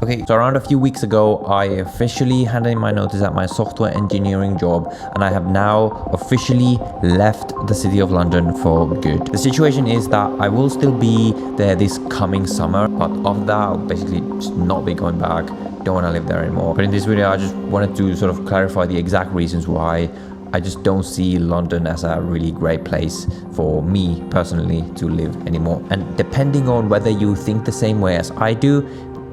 Okay, so around a few weeks ago, I officially handed in my notice at my software engineering job, and I have now officially left the city of London for good. The situation is that I will still be there this coming summer, but after that, I'll basically just not be going back. Don't want to live there anymore. But in this video, I just wanted to sort of clarify the exact reasons why I just don't see London as a really great place for me personally to live anymore. And depending on whether you think the same way as I do,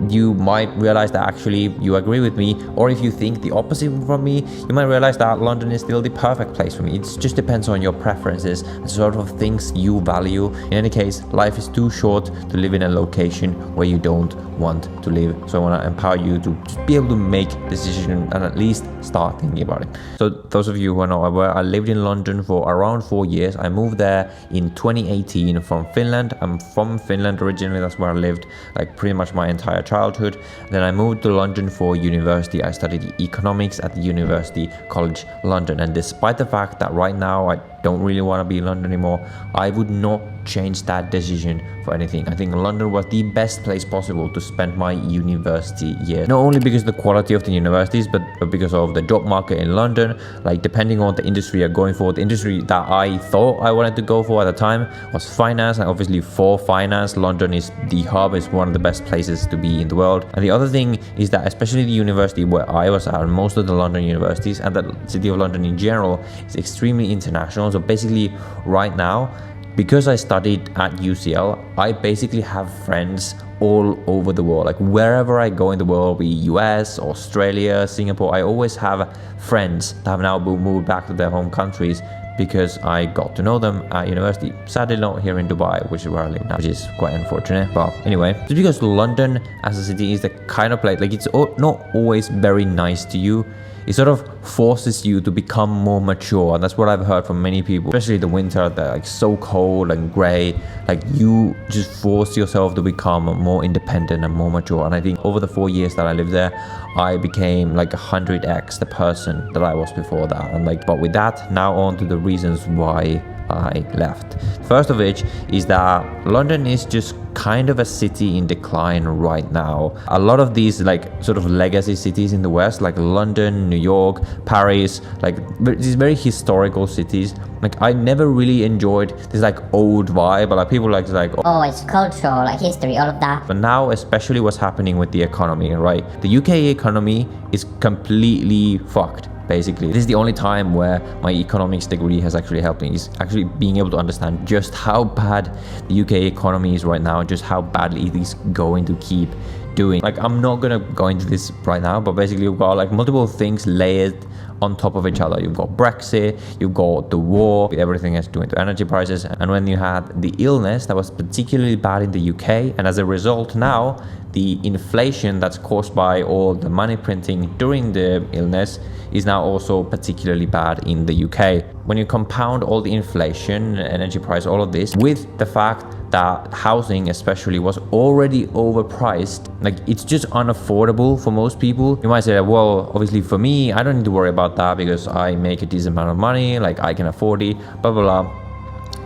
you might realize that actually you agree with me, or if you think the opposite from me, you might realize that London is still the perfect place for me. It just depends on your preferences and sort of things you value. In any case, life is too short to live in a location where you don't want to live. So I want to empower you to just be able to make decisions and at least start thinking about it. So those of you who are not aware, I lived in London for around 4 years. I moved there in 2018 from Finland. I'm from Finland originally. That's where I lived like pretty much my entire childhood. Then I moved to London for university. I studied economics at the University College London, and despite the fact that right now I don't really want to be in London anymore, I would not change that decision for anything. I think London was the best place possible to spend my university year. Not only because of the quality of the universities, but because of the job market in London. Like depending on the industry you're going for, the industry that I thought I wanted to go for at the time was finance, and obviously for finance, London is the hub, is one of the best places to be in the world. And the other thing is that especially the university where I was at, most of the London universities and the city of London in general is extremely international. So basically right now, because I studied at UCL, I basically have friends all over the world. Like wherever I go in the world, be US, Australia, Singapore, I always have friends that have now moved back to their home countries because I got to know them at university. Sadly not here in Dubai, which is where I live now, which is quite unfortunate. But anyway, just because London as a city is the kind of place, like it's not always very nice to you. It sort of forces you to become more mature, and that's what I've heard from many people, especially the winter. They're like so cold and grey. Like you just force yourself to become more independent and more mature. And I think over the 4 years that I lived there, I became like 100x the person that I was before that. And like, but with that, now on to the reasons why I left. First of which is that London is just kind of a city in decline right now. A lot of these like sort of legacy cities in the West, like London, New York, Paris, like these very historical cities, like I never really enjoyed this like old vibe, but like people like oh, it's cultural, like history, all of that. But now especially what's happening with the economy, right? The UK economy is completely fucked. Basically, this is the only time where my economics degree has actually helped me, is actually being able to understand just how bad the UK economy is right now, just how badly it is going to keep doing. Like I'm not gonna go into this right now, but basically you've got like multiple things layered on top of each other. You've got Brexit, you've got the war, everything has to do with energy prices, and when you had the illness that was particularly bad in the UK, and as a result now the inflation that's caused by all the money printing during the illness is now also particularly bad in the UK. When you compound all the inflation, energy price, all of this with the fact that housing especially was already overpriced, like it's just unaffordable for most people. You might say, well, obviously for me, I don't need to worry about that because I make a decent amount of money, like I can afford it, blah, blah, blah.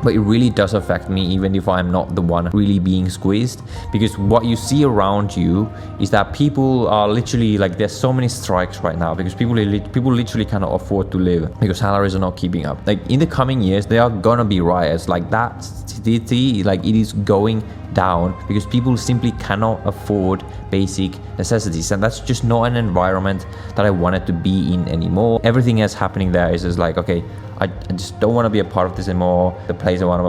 But it really does affect me even if I'm not the one really being squeezed, because what you see around you is that people are literally like, there's so many strikes right now because people literally cannot afford to live because salaries are not keeping up. Like in the coming years, there are gonna be riots. Like that city, like it is going down because people simply cannot afford basic necessities, and that's just not an environment that I wanted to be in anymore. Everything else happening there is just like, okay, I just don't want to be a part of this anymore. The place I want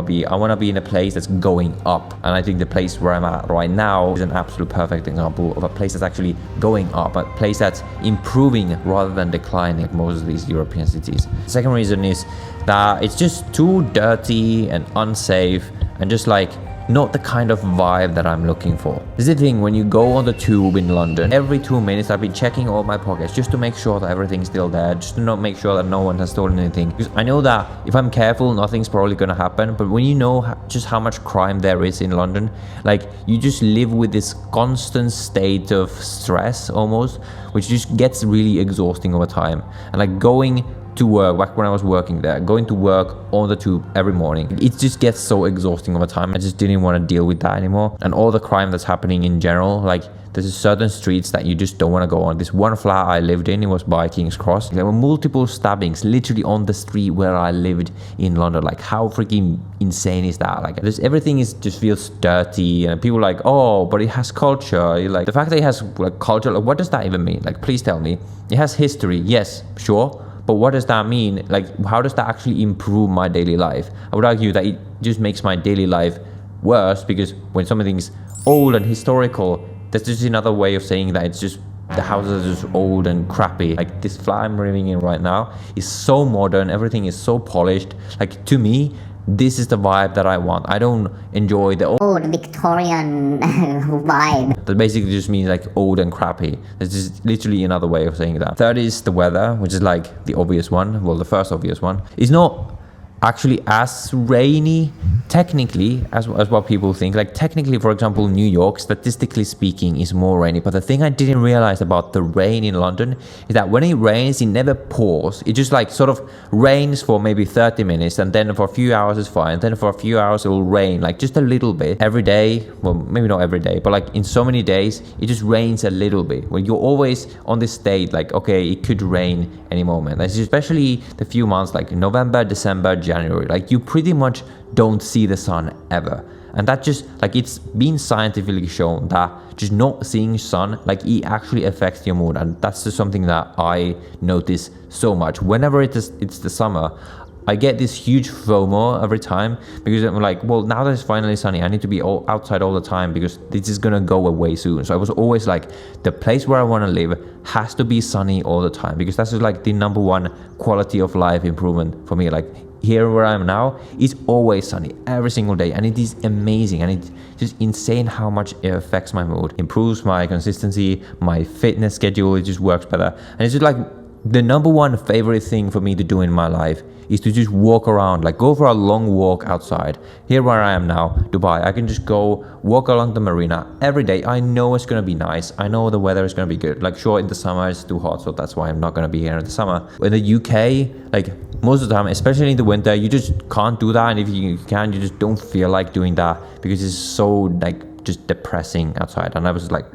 to be in a place that's going up, and I think the place where I'm at right now is an absolute perfect example of a place that's actually going up, a place that's improving rather than declining like most of these European cities. The second reason is that it's just too dirty and unsafe and just like not the kind of vibe that I'm looking for. This is the thing, when you go on the tube in London, every 2 minutes I've been checking all my pockets just to make sure that everything's still there, just to not make sure that no one has stolen anything. Because I know that if I'm careful, nothing's probably gonna happen, but when you know just how much crime there is in London, like you just live with this constant state of stress almost, which just gets really exhausting over time. And like going to work back when I was working there, going to work on the tube every morning. It just gets so exhausting over time. I just didn't want to deal with that anymore. And all the crime that's happening in general, like there's certain streets that you just don't want to go on. This one flat I lived in, it was by King's Cross. There were multiple stabbings literally on the street where I lived in London. Like how freaking insane is that? Like everything just feels dirty, and people are like, oh, but it has culture. You're like, the fact that it has like culture, like, what does that even mean? Like, please tell me. It has history, yes, sure. But what does that mean? Like, how does that actually improve my daily life? I would argue that it just makes my daily life worse, because when something's old and historical, that's just another way of saying that it's just, the houses are just old and crappy. Like this flat I'm living in right now is so modern, everything is so polished. Like to me, this is the vibe that I want. I don't enjoy the old Victorian vibe. That basically just means like old and crappy. It's just literally another way of saying that. Third is the weather, which is like the obvious one. Well, the first obvious one. It's not actually as rainy technically as what people think. Like technically, for example, New York, statistically speaking, is more rainy. But the thing I didn't realize about the rain in London is that when it rains, it never pours. It just like sort of rains for maybe 30 minutes, and then for a few hours it's fine. Then for a few hours it will rain like just a little bit every day. Well, maybe not every day, but like in so many days it just rains a little bit. When you're always on this state like, okay, it could rain any moment. Like, especially the few months like November, December, January, like you pretty much don't see the sun ever. And that just like, it's been scientifically shown that just not seeing sun, like it actually affects your mood. And that's just something that I notice so much. Whenever it's the summer, I get this huge FOMO every time, because I'm like, well, now that it's finally sunny, I need to be outside all the time because this is gonna go away soon. So I was always like, the place where I want to live has to be sunny all the time, because that's just like the number one quality of life improvement for me. Like here where I am now, it's always sunny every single day, and it is amazing, and it's just insane how much it affects my mood, improves my consistency, my fitness schedule. It just works better, and it's just like the number one favorite thing for me to do in my life is to just walk around, like go for a long walk outside. Here where I am now, Dubai, I can just go walk along the marina every day. I know it's gonna be nice. I know the weather is gonna be good. Like sure, in the summer it's too hot, so that's why I'm not gonna be here in the summer. In the UK, like most of the time, especially in the winter, you just can't do that. And if you can, you just don't feel like doing that because it's so like just depressing outside. And I was like,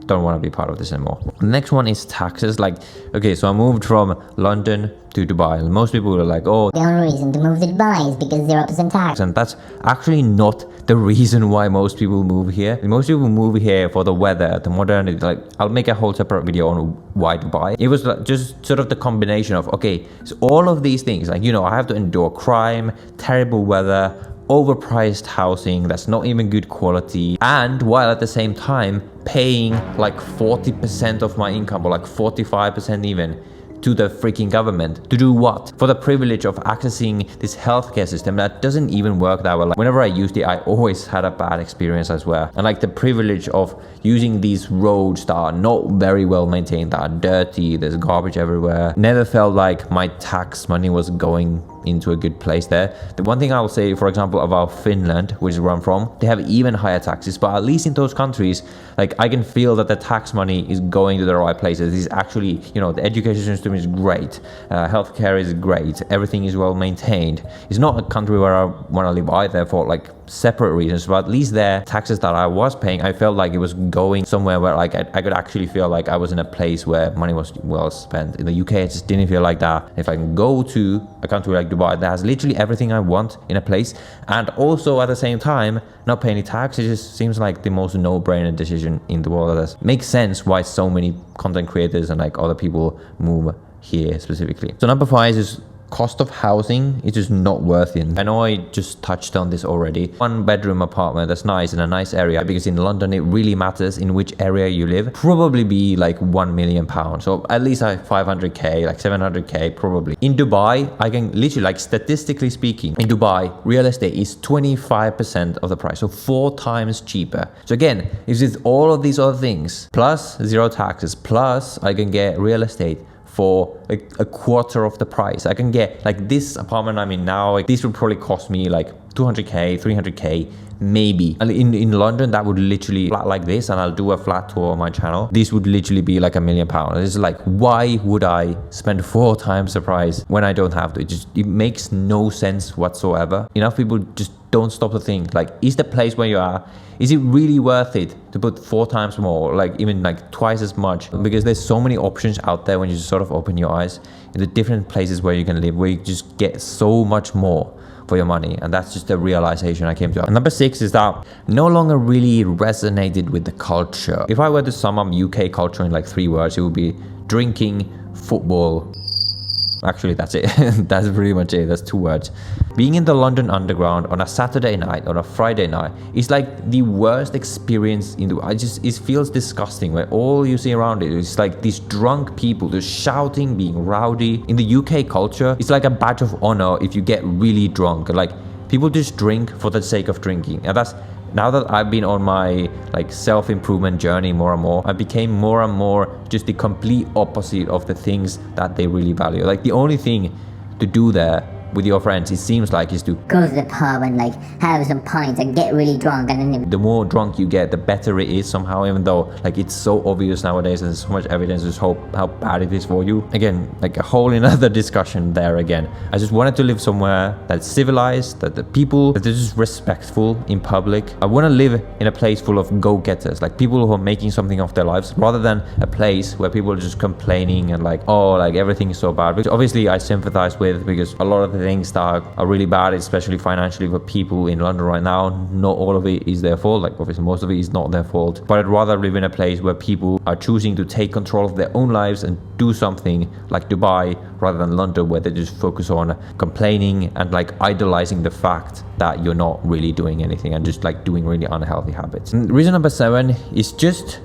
don't want to be part of this anymore. The next one is taxes. Like, okay, so I moved from London to Dubai, and most people are like, oh, the only reason to move to Dubai is because 0% tax. And that's actually not the reason why most people move here. Most people move here for the weather, the modernity. Like, I'll make a whole separate video on why Dubai. It was like just sort of the combination of, okay, so all of these things, like, you know, I have to endure crime, terrible weather, overpriced housing that's not even good quality, and while at the same time paying like 40% of my income, or like 45% even, to the freaking government. To do what? For the privilege of accessing this healthcare system that doesn't even work that well. Like, whenever I used it, I always had a bad experience as well. And like the privilege of using these roads that are not very well maintained, that are dirty, there's garbage everywhere. Never felt like my tax money was going into a good place there. The one thing I will say, for example, about Finland, which is where I'm from, they have even higher taxes, but at least in those countries, like I can feel that the tax money is going to the right places. It's actually, you know, the education system is great, healthcare is great, everything is well maintained. It's not a country where I want to live either for like separate reasons, but at least their taxes that I was paying, I felt like it was going somewhere where like I could actually feel like I was in a place where money was well spent. In the UK, I just didn't feel like that. If I can go to a country like Dubai that has literally everything I want in a place, and also at the same time not pay any tax, it just seems like the most no-brainer decision in the world. That makes sense why so many content creators and like other people move here specifically. So number 5 is cost of housing is just not worth it. I know I just touched on this already. 1-bedroom apartment that's nice in a nice area, because in London it really matters in which area you live, probably be like £1 million. So at least like 500k, like 700k probably. In Dubai, I can literally, like statistically speaking, in Dubai real estate is 25% of the price, so 4 times cheaper. So again, if it's all of these other things plus 0 taxes, plus I can get real estate for like a quarter of the price. I can get like this apartment I'm in now, like this would probably cost me like 200k, 300k, maybe. And in London, that would literally flat like this, and I'll do a flat tour on my channel. This would literally be like £1 million. It's like, why would I spend 4 times the price when I don't have to? It makes no sense whatsoever. Enough people just don't stop to think, like, is the place where you are, is it really worth it to put 4 times more, like even like twice as much? Because there's so many options out there when you just sort of open your eyes in the different places where you can live, where you just get so much more for your money. And that's just a realization I came to. And number 6 is that no longer really resonated with the culture. If I were to sum up UK culture in like 3 words, it would be drinking, football. Actually, that's it. That's pretty much it. That's 2 words. Being in the London Underground on a Saturday night, on a Friday night, is like the worst experience in the world. It feels disgusting where all you see around it is like these drunk people just shouting, being rowdy. In the UK culture, it's like a badge of honor if you get really drunk. Like, people just drink for the sake of drinking. And that's, now that I've been on my like self-improvement journey more and more, I became more and more just the complete opposite of the things that they really value. Like, the only thing to do there with your friends, it seems like, is to Go to the pub and like have some pints and get really drunk, and then the more drunk you get, the better it is somehow, even though like it's so obvious nowadays and there's so much evidence just how bad it is for you. Again, like a whole another discussion there again. I just wanted to live somewhere that's civilized, that the people that are just respectful in public. I want to live in a place full of go-getters, like people who are making something of their lives, rather than a place where people are just complaining and like, oh, like everything is so bad. Which obviously I sympathize with, because a lot of the things that are really bad, especially financially, for people in London right now, not all of it is their fault. Like, obviously most of it is not their fault, but I'd rather live in a place where people are choosing to take control of their own lives and do something, like Dubai, rather than London, where they just focus on complaining and like idolizing the fact that you're not really doing anything and just like doing really unhealthy habits. And reason number 7 is just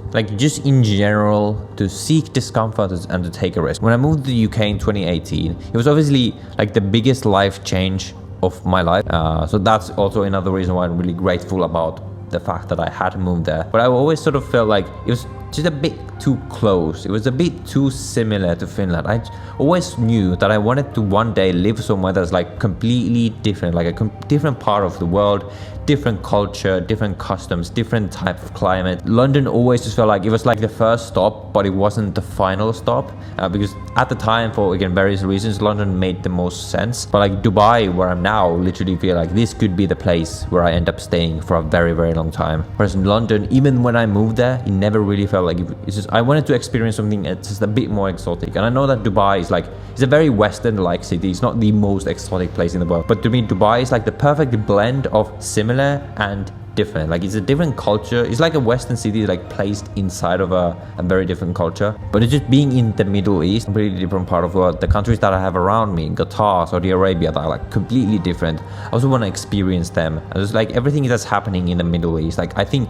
in general to seek discomfort and to take a risk. When I moved to the UK in 2018, it was obviously like the biggest life change of my life. So that's also another reason why I'm really grateful about the fact that I had moved there. But I always sort of felt like it was just a bit too close. It was a bit too similar to Finland. I always knew that I wanted to one day live somewhere that's like completely different, like a different part of the world, different culture, different customs, different type of climate. London always just felt like it was like the first stop, but it wasn't the final stop, because at the time, for again various reasons, London made the most sense. But like Dubai, where I'm now, literally feel like this could be the place where I end up staying for a very, very long time. Whereas in London, even when I moved there, it never really felt like it's just, I wanted to experience something that's just a bit more exotic. And I know that Dubai is like, it's a very Western-like city. It's not the most exotic place in the world, but to me, Dubai is like the perfect blend of similar and different. Like, it's a different culture. It's like a Western city like placed inside of a very different culture. But it's just being in the Middle East, a completely different part of the world. The countries that I have around me, Qatar, Saudi Arabia, that are like completely different. I also want to experience them. And it's like everything that's happening in the Middle East. Like, I think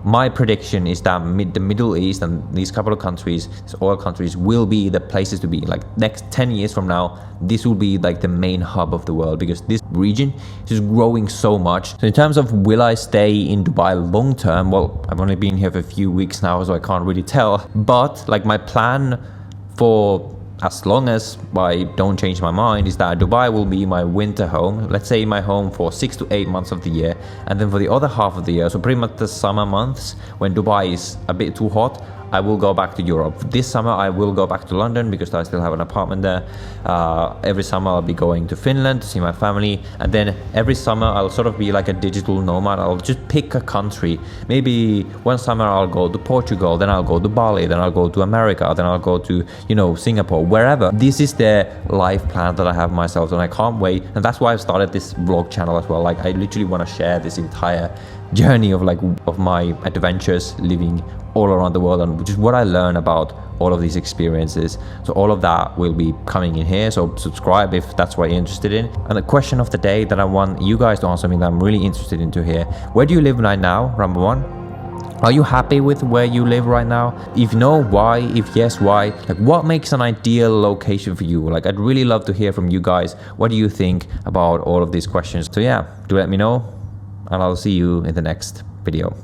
my prediction is that the Middle East and these couple of countries, these oil countries, will be the places to be. Like, next 10 years from now, this will be like the main hub of the world, because this region is just growing so much. So in terms of will I stay in Dubai long term, well, I've only been here for a few weeks now, so I can't really tell. But like, my plan for as long as I don't change my mind is that Dubai will be my winter home. Let's say my home for 6 to 8 months of the year, and then for the other half of the year, so pretty much the summer months when Dubai is a bit too hot, I will go back to Europe. This summer I will go back to London because I still have an apartment there. Every summer I'll be going to Finland to see my family, and then every summer I'll sort of be like a digital nomad. I'll just pick a country. Maybe one summer I'll go to Portugal, then I'll go to Bali, then I'll go to America, then I'll go to, you know, Singapore, wherever. This is the life plan that I have myself, and I can't wait. And that's why I've started this vlog channel as well. Like, I literally want to share this entire journey of my adventures living all around the world, and just what I learn about all of these experiences. So all of that will be coming in here, so subscribe if that's what you're interested in. And the question of the day that I want you guys to answer me, that I'm really interested in to hear: where do you live right now? Number 1, are you happy with where you live right now? If no, why? If yes, why? Like, what makes an ideal location for you? Like, I'd really love to hear from you guys. What do you think about all of these questions? So yeah, do let me know, and I'll see you in the next video.